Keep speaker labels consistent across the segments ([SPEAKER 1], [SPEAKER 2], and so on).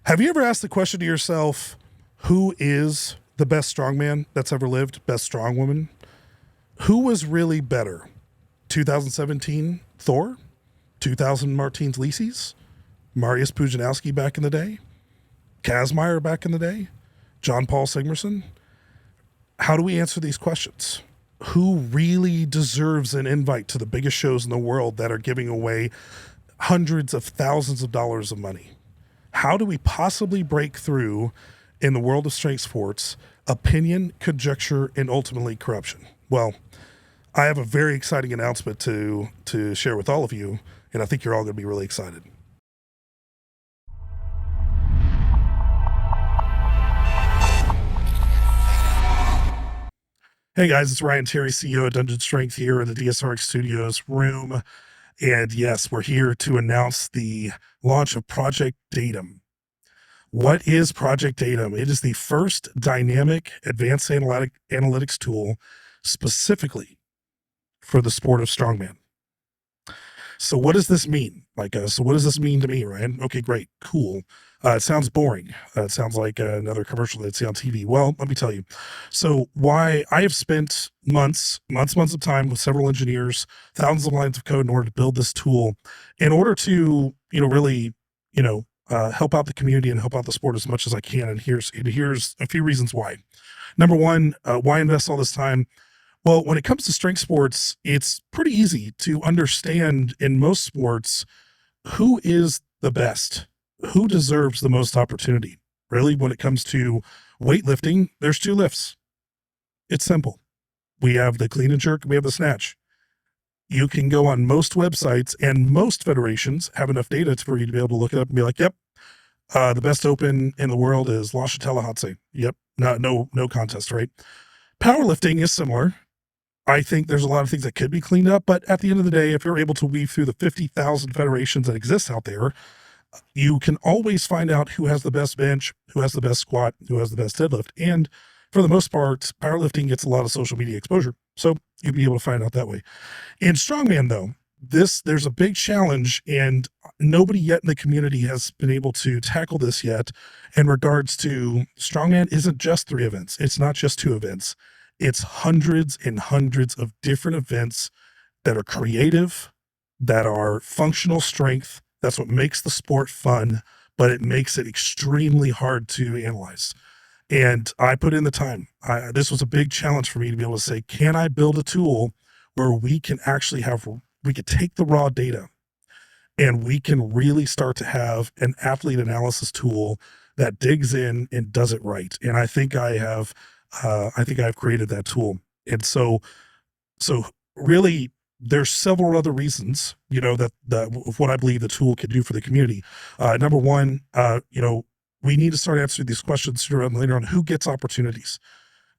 [SPEAKER 1] Have you ever asked the question to yourself, who is the best strongman that's ever lived? Best strongwoman? Who was really better? 2017 Thor? 2000 Martins Lises? Marius Pujanowski back in the day? Kazmaier back in the day? John Paul Sigmarsson? How do we answer these questions? Who really deserves an invite to the biggest shows in the world that are giving away hundreds of thousands of dollars of money? How do we possibly break through in the world of strength sports, opinion, conjecture, and ultimately corruption? Well, I have a very exciting announcement to share with all of you, and I think you're all going to be really excited. Hey guys, it's Ryan Terry, CEO of Dungeon Strength here in the DSRX Studios room. And yes, we're here to announce the launch of Project Datum. What is Project Datum? It is the first dynamic advanced analytics tool specifically for the sport of strongman. So what does this mean? So what does this mean to me, Ryan? Okay, great, cool. It sounds boring. It sounds like another commercial that I see on TV. Well, let me tell you. So why I have spent months of time with several engineers, thousands of lines of code in order to build this tool in order to, really, help out the community and help out the sport as much as I can. And here's a few reasons why. Number one, why invest all this time? Well, when it comes to strength sports, it's pretty easy to understand in most sports who is the best, who deserves the most opportunity. Really, when it comes to weightlifting, there's two lifts. It's simple. We have the clean and jerk, we have the snatch. You can go on most websites and most federations have enough data for you to be able to look it up and be like, yep, the best open in the world is Lasha Tallahatse. Yep, no contest, right? Powerlifting is similar. I think there's a lot of things that could be cleaned up, but at the end of the day, if you're able to weave through the 50,000 federations that exist out there, you can always find out who has the best bench, who has the best squat, who has the best deadlift. And for the most part, powerlifting gets a lot of social media exposure. So you'll be able to find out that way. In strongman, though, there's a big challenge, and nobody yet in the community has been able to tackle this yet in regards to strongman isn't just 3 events. It's not just 2 events. It's hundreds and hundreds of different events that are creative, that are functional strength. That's what makes the sport fun, but it makes it extremely hard to analyze. And I put in the time. This was a big challenge for me to be able to say, can I build a tool where we can actually we could take the raw data and we can really start to have an athlete analysis tool that digs in and does it right. And I think I've created that tool. And so really there's several other reasons, that of what I believe the tool can do for the community. Number one, we need to start answering these questions sooner and later on who gets opportunities.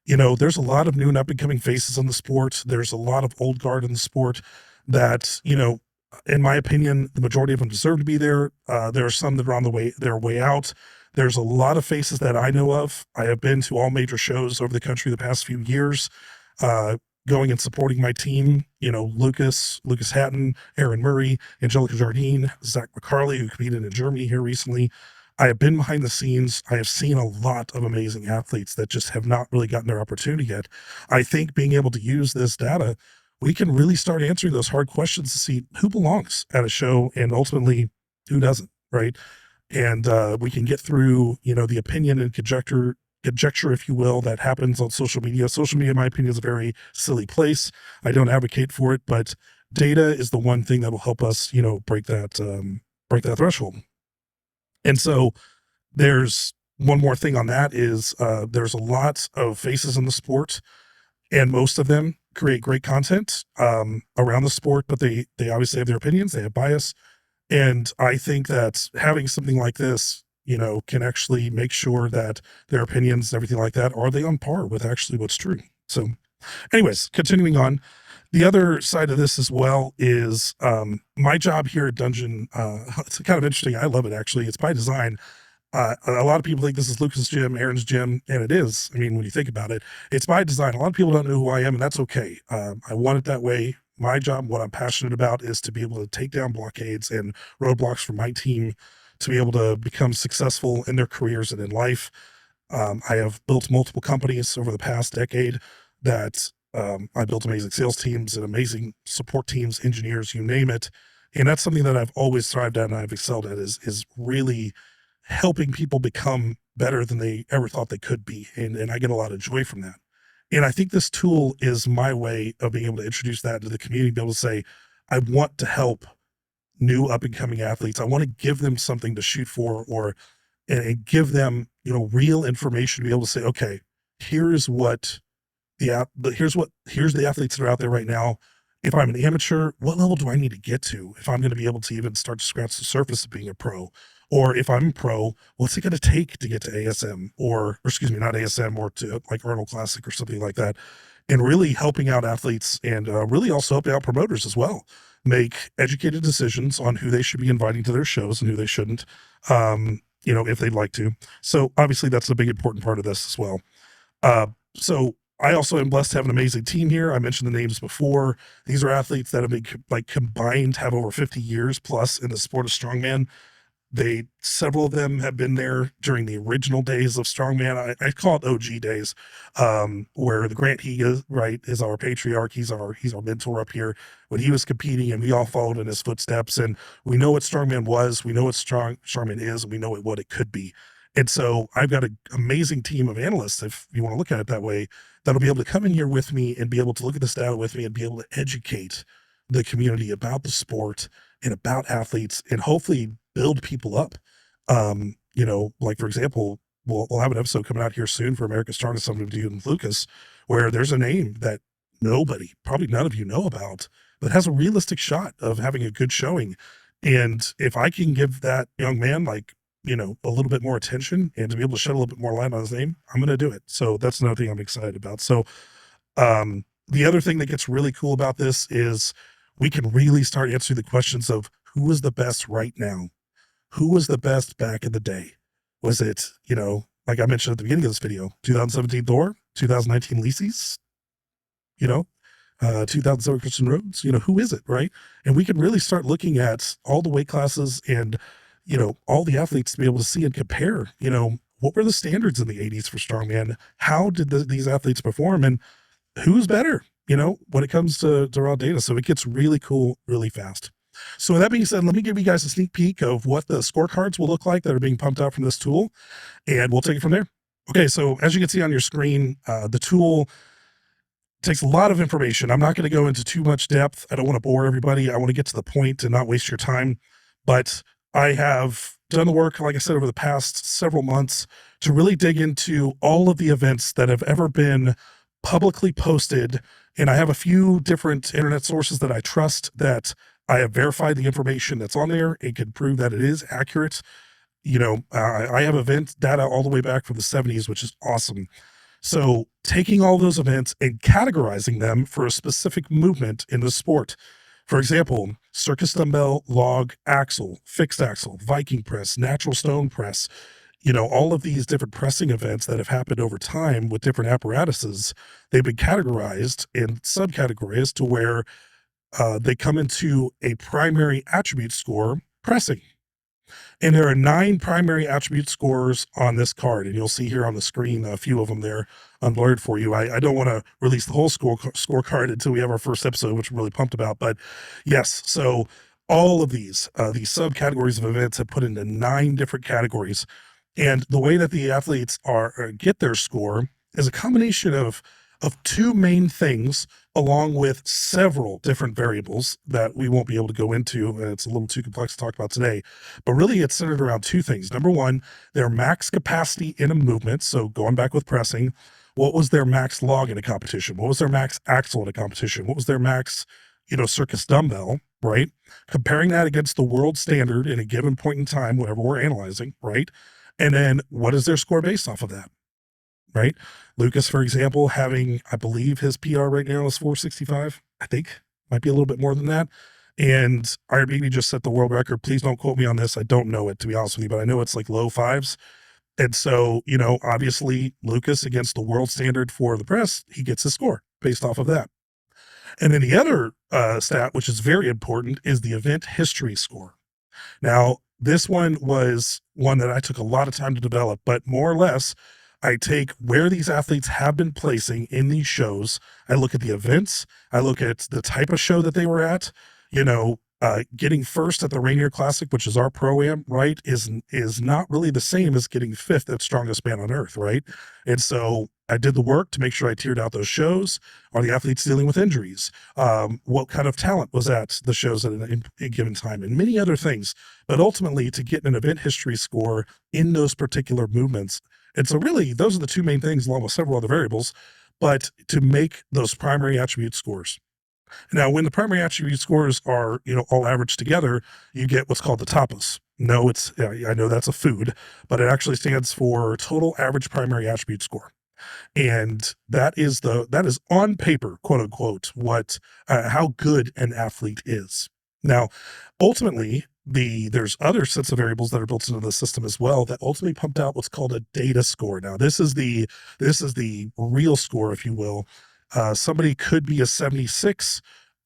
[SPEAKER 1] There's a lot of new and up and coming faces in the sport. There's a lot of old guard in the sport that, in my opinion, the majority of them deserve to be there. There are some that are on their way out. There's a lot of faces that I know of. I have been to all major shows over the country the past few years, going and supporting my team, Lucas Hatton, Aaron Murray, Angelica Jardine, Zach McCarley, who competed in Germany here recently. I have been behind the scenes. I have seen a lot of amazing athletes that just have not really gotten their opportunity yet. I think being able to use this data, we can really start answering those hard questions to see who belongs at a show and ultimately who doesn't, right? And we can get through, the opinion and conjecture, if you will, that happens on social media. Social media, in my opinion, is a very silly place. I don't advocate for it, but data is the one thing that will help us, break that threshold. And so there's one more thing on that is there's a lot of faces in the sport, and most of them create great content around the sport, but they obviously have their opinions, they have bias. And I think that having something like this, can actually make sure that their opinions and everything like that, are they on par with actually what's true? So anyways, continuing on, the other side of this as well is my job here at Dungeon. It's kind of interesting. I love it, actually. It's by design. A lot of people think this is Lucas' gym, Aaron's gym, and it is. I mean, when you think about it, it's by design. A lot of people don't know who I am, and that's okay. I want it that way. My job, what I'm passionate about, is to be able to take down blockades and roadblocks for my team to be able to become successful in their careers and in life. I have built multiple companies over the past decade that I built amazing sales teams and amazing support teams, engineers, you name it. And that's something that I've always thrived at and I've excelled at is really helping people become better than they ever thought they could be. And I get a lot of joy from that. And I think this tool is my way of being able to introduce that to the community, be able to say, I want to help new up and coming athletes. I want to give them something to shoot for, or and give them, real information to be able to say, okay, here's what here's the athletes that are out there right now. If I'm an amateur, what level do I need to get to if I'm going to be able to even start to scratch the surface of being a pro? Or if I'm a pro, what's it going to take to get to ASM or excuse me, not ASM, or to like Arnold Classic or something like that? And really helping out athletes and really also helping out promoters as well make educated decisions on who they should be inviting to their shows and who they shouldn't, if they'd like to. So obviously that's a big important part of this as well. So I also am blessed to have an amazing team here. I mentioned the names before. These are athletes that have been combined, have over 50 years plus in the sport of strongman. Several of them have been there during the original days of strongman. I call it OG days, where the Grant Higa, right, is our patriarch. He's our mentor up here when he was competing, and we all followed in his footsteps. And we know what strongman was, we know what strongman is, and we know what it could be. And so I've got an amazing team of analysts, if you want to look at it that way, that'll be able to come in here with me and be able to look at this data with me and be able to educate the community about the sport and about athletes and hopefully build people up. Like for example, we'll have an episode coming out here soon for America's Strongest, something to do with Lucas, where there's a name that probably none of you know about, but has a realistic shot of having a good showing. And if I can give that young man a little bit more attention and to be able to shed a little bit more light on his name, I'm going to do it. So that's another thing I'm excited about. So, the other thing that gets really cool about this is we can really start answering the questions of who is the best right now? Who was the best back in the day? Was it, like I mentioned at the beginning of this video, 2017 Thor, 2019 Lisi's, 2007 Christian Rhodes, who is it, right? And we can really start looking at all the weight classes and, all the athletes to be able to see and compare, what were the standards in the 80s for strongman? How did these athletes perform? And who's better, when it comes to raw data? So it gets really cool really fast. So with that being said, let me give you guys a sneak peek of what the scorecards will look like that are being pumped out from this tool, and we'll take it from there. Okay, so as you can see on your screen, the tool takes a lot of information. I'm not going to go into too much depth. I don't want to bore everybody. I want to get to the point and not waste your time. But I have done the work, like I said, over the past several months to really dig into all of the events that have ever been publicly posted. And I have a few different internet sources that I trust that I have verified the information that's on there and can prove that it is accurate. I have event data all the way back from the 70s, which is awesome. So taking all those events and categorizing them for a specific movement in the sport. For example, circus dumbbell, log, axle, fixed axle, Viking press, natural stone press, all of these different pressing events that have happened over time with different apparatuses, they've been categorized in subcategories to where they come into a primary attribute score, pressing. And there are 9 primary attribute scores on this card. And you'll see here on the screen a few of them there unblurred for you. I don't want to release the whole scorecard until we have our first episode, which I'm really pumped about. But yes, so all of these subcategories of events have put into 9 different categories. And the way that the athletes get their score is a combination of 2 main things, along with several different variables that we won't be able to go into. And it's a little too complex to talk about today, but really it's centered around 2 things. Number one, their max capacity in a movement. So going back with pressing, what was their max log in a competition? What was their max axle in a competition? What was their max, circus dumbbell, right? Comparing that against the world standard in a given point in time, whatever we're analyzing, right? And then what is their score based off of that? Right? Lucas, for example, having, I believe his PR right now is 465. I think might be a little bit more than that. And Iron Baby just set the world record. Please don't quote me on this. I don't know it, to be honest with you, but I know it's like low 5s. And so, obviously Lucas against the world standard for the press, he gets his score based off of that. And then the other stat, which is very important, is the event history score. Now, this one was one that I took a lot of time to develop, but more or less, I take where these athletes have been placing in these shows. I look at the events. I look at the type of show that they were at. Getting first at the Rainier Classic, which is our pro-am, right, is not really the same as getting fifth at Strongest Man on Earth, right? And so I did the work to make sure I tiered out those shows. Are the athletes dealing with injuries? What kind of talent was at the shows at a given time, and many other things. But ultimately, to get an event history score in those particular movements. And so, really, those are the two main things, along with several other variables. But to make those primary attribute scores. Now, when the primary attribute scores are, all averaged together, you get what's called the TAPAS. No, I know that's a food, but it actually stands for total average primary attribute score. And that is on paper, quote unquote, what how good an athlete is. Now, ultimately, there's other sets of variables that are built into the system as well that ultimately pumped out what's called a data score. Now, this is the real score, if you will. Somebody could be a 76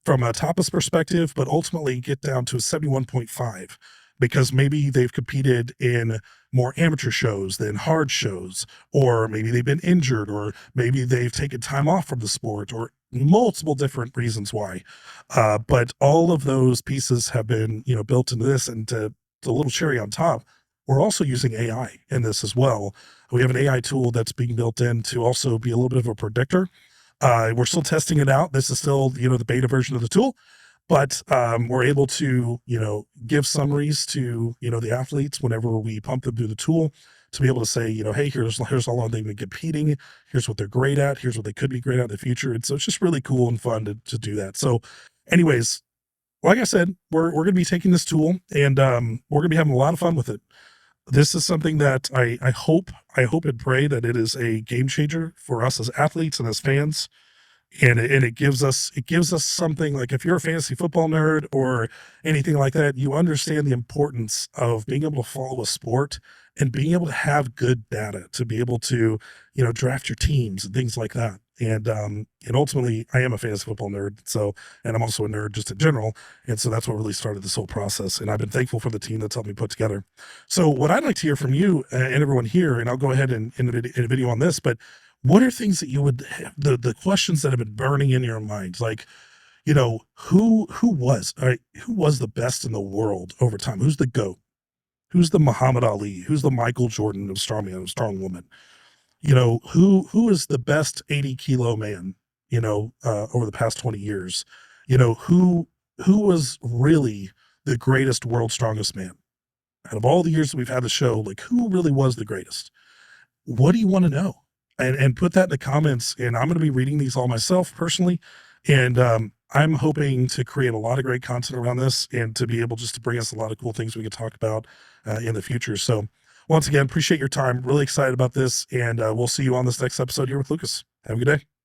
[SPEAKER 1] from a tapas perspective, but ultimately get down to a 71.5 because maybe they've competed in more amateur shows than hard shows, or maybe they've been injured, or maybe they've taken time off from the sport, or multiple different reasons why. But all of those pieces have been, built into this, and to the little cherry on top, we're also using AI in this as well. We have an AI tool that's being built in to also be a little bit of a predictor. We're still testing it out. This is still, the beta version of the tool, but we're able to, give summaries to, the athletes whenever we pump them through the tool to be able to say, hey, here's how long they've been competing. Here's what they're great at. Here's what they could be great at in the future. And so it's just really cool and fun to do that. So anyways, like I said, we're going to be taking this tool, and we're going to be having a lot of fun with it. This is something that I hope and pray that it is a game changer for us as athletes and as fans. And it gives us something, like, if you're a fantasy football nerd or anything like that, you understand the importance of being able to follow a sport and being able to have good data to be able to, draft your teams and things like that. And ultimately, I am a fantasy football nerd, so, and I'm also a nerd just in general, and so that's what really started this whole process. And I've been thankful for the team that's helped me put together. So, what I'd like to hear from you and everyone here, and I'll go ahead and in a video on this, but what are things that you would the questions that have been burning in your mind? Like, who was the best in the world over time? Who's the GOAT? Who's the Muhammad Ali? Who's the Michael Jordan of strongman, of strong woman? Who is the best 80 kilo man, over the past 20 years? Who was really the greatest world strongest man? Out of all the years that we've had the show, like, who really was the greatest? What do you want to know? And put that in the comments. And I'm going to be reading these all myself personally. And I'm hoping to create a lot of great content around this, and to be able just to bring us a lot of cool things we can talk about in the future. So once again, appreciate your time. Really excited about this. And we'll see you on this next episode here with Lucas. Have a good day.